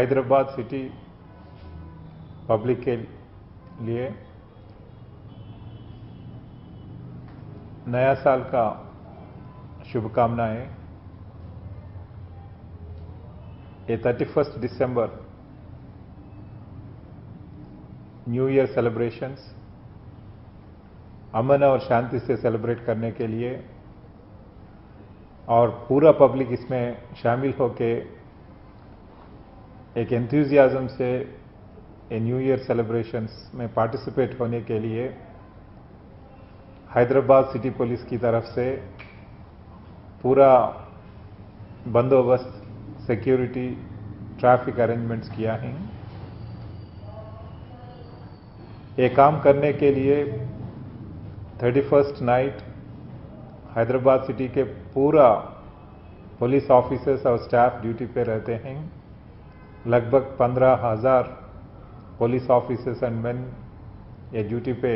Hyderabad city public के लिए नया साल का शुभकामनाएं। ये 31 दिसंबर न्यू ईयर सेलिब्रेशंस अमन और शांति से सेलिब्रेट करने के लिए और पूरा पब्लिक इसमें शामिल होके एक एंथुसियाज्म से न्यू ईयर सेलिब्रेशंस में पार्टिसिपेट होने के लिए हैदराबाद सिटी पुलिस की तरफ से पूरा बंदोबस्त, सिक्योरिटी, ट्रैफिक अरेंजमेंट्स किया है। ये काम करने के लिए 31st नाइट हैदराबाद सिटी के पूरा पुलिस ऑफिसर्स और स्टाफ ड्यूटी पे रहते हैं। लगभग 15,000 पुलिस ऑफिसर्स एंड मैन ये ड्यूटी पे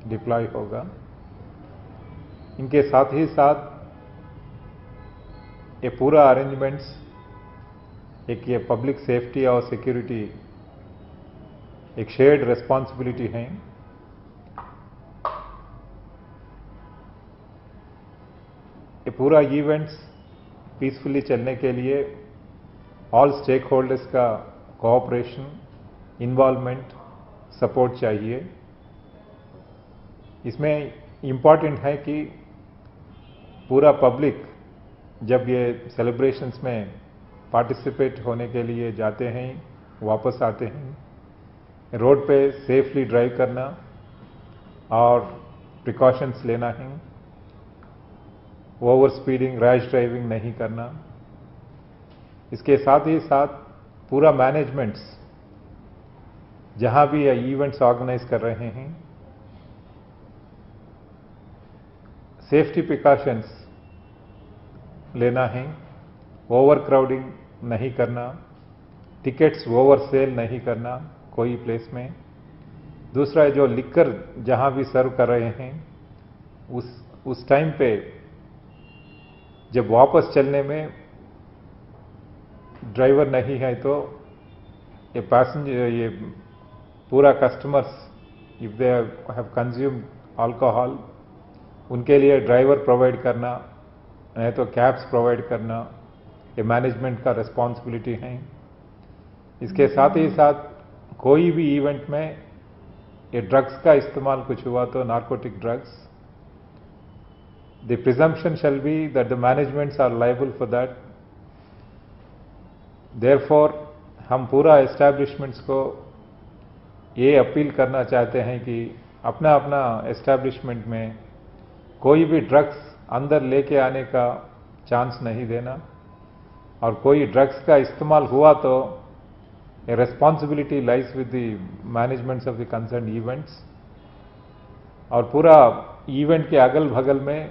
डिप्लॉय होगा। इनके साथ ही साथ ये पूरा अरेंजमेंट्स एक ये पब्लिक सेफ्टी और सिक्योरिटी एक शेयर्ड रिस्पॉन्सिबिलिटी है। ये पूरा इवेंट्स पीसफुली चलने के लिए ऑल स्टेक होल्डर्स का कोऑपरेशन, इन्वॉल्वमेंट, सपोर्ट चाहिए। इसमें इम्पॉर्टेंट है कि पूरा पब्लिक जब ये सेलिब्रेशंस में पार्टिसिपेट होने के लिए जाते हैं, वापस आते हैं, रोड पे सेफली ड्राइव करना और प्रिकॉशंस लेना है। ओवर स्पीडिंग, रैश ड्राइविंग नहीं करना। इसके साथ ही साथ पूरा मैनेजमेंट्स जहां भी ये इवेंट्स ऑर्गेनाइज कर रहे हैं, सेफ्टी प्रिकॉशंस लेना है। ओवर क्राउडिंग नहीं करना, टिकट्स ओवर सेल नहीं करना कोई प्लेस में। दूसरा जो लिकर जहां भी सर्व कर रहे हैं उस टाइम पे जब वापस चलने में ड्राइवर नहीं है तो ये पैसेंजर, ये पूरा customers if they have consumed alcohol, उनके लिए ड्राइवर प्रोवाइड करना, नहीं तो कैब्स प्रोवाइड करना, ये मैनेजमेंट का रिस्पॉन्सिबिलिटी है। इसके साथ ही साथ कोई भी इवेंट में ये ड्रग्स का इस्तेमाल कुछ हुआ तो narcotic drugs, the presumption shall be that the managements are liable for that. Therefore हम पूरा एस्टैब्लिशमेंट्स को ये अपील करना चाहते हैं कि अपना अपना एस्टैब्लिशमेंट में कोई भी ड्रग्स अंदर लेके आने का चांस नहीं देना, और कोई ड्रग्स का इस्तेमाल हुआ तो a responsibility lies with the managements of the concerned events। और पूरा इवेंट के अगल बगल में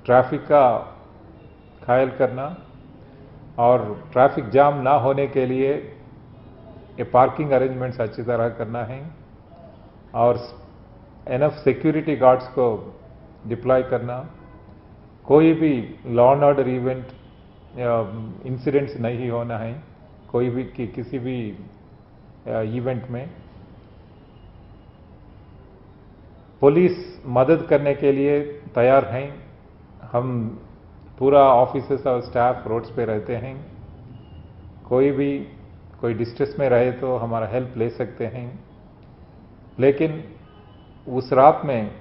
ट्रैफिक का ख्याल करना और ट्रैफिक जाम ना होने के लिए ये पार्किंग अरेंजमेंट्स अच्छी तरह करना है और एनफ सिक्योरिटी गार्ड्स को डिप्लॉय करना। कोई भी law and order event incidents नहीं होना है कोई भी किसी भी इवेंट में। पुलिस मदद करने के लिए तैयार हैं। हम पूरा ऑफिसर्स और स्टाफ रोड्स पे रहते हैं। कोई डिस्ट्रेस में रहे तो हमारा हेल्प ले सकते हैं। लेकिन उस रात में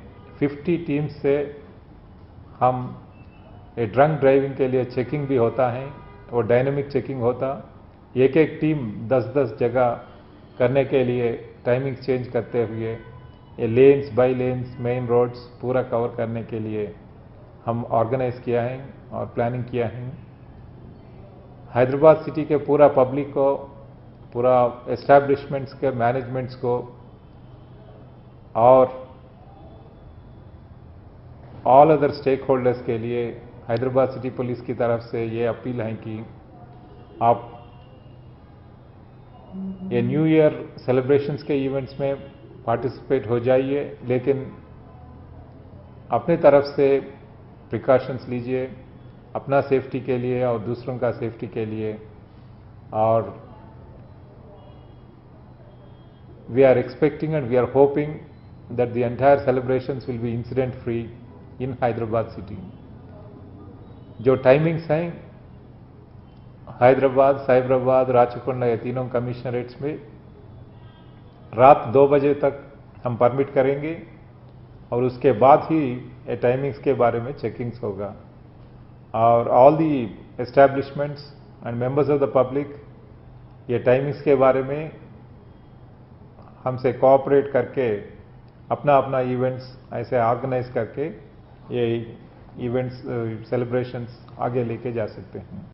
50 टीम्स से हम ड्रंक ड्राइविंग के लिए चेकिंग भी होता है, वो डायनेमिक चेकिंग होता। एक एक टीम 10-10 जगह करने के लिए टाइमिंग चेंज करते हुए ये lanes by lanes, main roads पूरा कवर करने के लिए हम ऑर्गेनाइज किया है और प्लानिंग किया है। हैदराबाद सिटी के पूरा पब्लिक को, पूरा एस्टैब्लिशमेंट्स के मैनेजमेंट्स को और ऑल अदर स्टेक होल्डर्स के लिए हैदराबाद सिटी पुलिस की तरफ से ये अपील है कि आप ये न्यू ईयर सेलिब्रेशंस के इवेंट्स में पार्टिसिपेट हो जाइए, लेकिन अपने तरफ से प्रिकॉशंस लीजिए अपना सेफ्टी के लिए और दूसरों का सेफ्टी के लिए। और we are expecting and we are hoping that the entire celebrations will be incident free in Hyderabad city. जो टाइमिंग्स हैं हैदराबाद, साइबराबाद, राचकोंडा ये तीनों कमिश्नरेट्स में रात 2 बजे तक हम परमिट करेंगे और उसके बाद ही ये टाइमिंग्स के बारे में चेकिंग्स होगा। और all the establishments and members of the public ये टाइमिंग्स के बारे में हमसे कोऑपरेट करके अपना अपना इवेंट्स ऐसे ऑर्गेनाइज करके ये इवेंट्स सेलिब्रेशंस आगे लेके जा सकते हैं।